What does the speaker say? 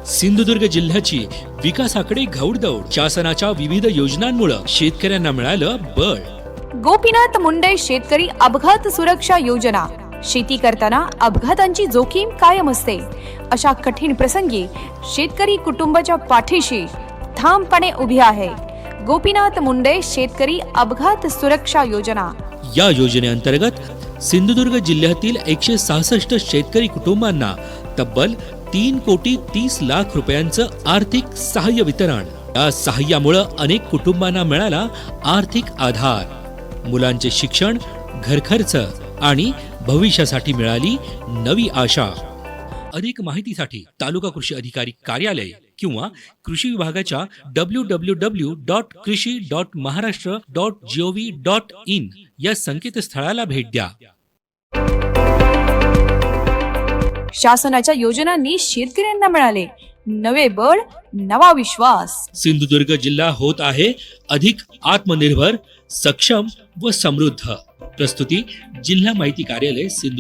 सिंधुदुर्ग जिल्ह्याची विकासाकडे घौडदौड. शासनाच्या विविध योजनांमुळे शेतकऱ्यांना मिळालं बळ. गोपीनाथ मुंडे शेतकरी अपघात सुरक्षा योजना. शेती करताना अपघातांची जोखीम कायम असते. अशा कठीण प्रसंगी शेतकरी कुटुंबाच्या पाठीशी ठामपणे उभी आहे. गोपीनाथ मुंडे शेतकरी अपघात सुरक्षा योजना. या योजनेअंतर्गत सिंधुदुर्ग जिल्ह्यातील 166 शेतकरी कुटुंबांना तब्बल 3,30,00,000 रुपयांचं आर्थिक सहाय्य वितरण. या सहाय्यामुळे अनेक कुटुंबांना मिळाला आर्थिक आधार. मुलांचे शिक्षण, घरखर्च आणि भविष्यासाठी मिळाली नवी आशा. अधिक माहितीसाठी तालुका कृषी अधिकारी कार्यालय किंवा कृषी विभागाच्या www.krishi.maharashtra.gov.in या संकेतस्थळाला भेट द्या. शासनाच्या योजनांनी शेतकऱ्यांना मिळाले नवे बळ, नवा विश्वास. सिंधुदुर्ग जिल्हा होत आहे अधिक आत्मनिर्भर, सक्षम व समृद्ध. प्रस्तुती जिल्हा माहिती कार्यालय सिंधुदुर्ग.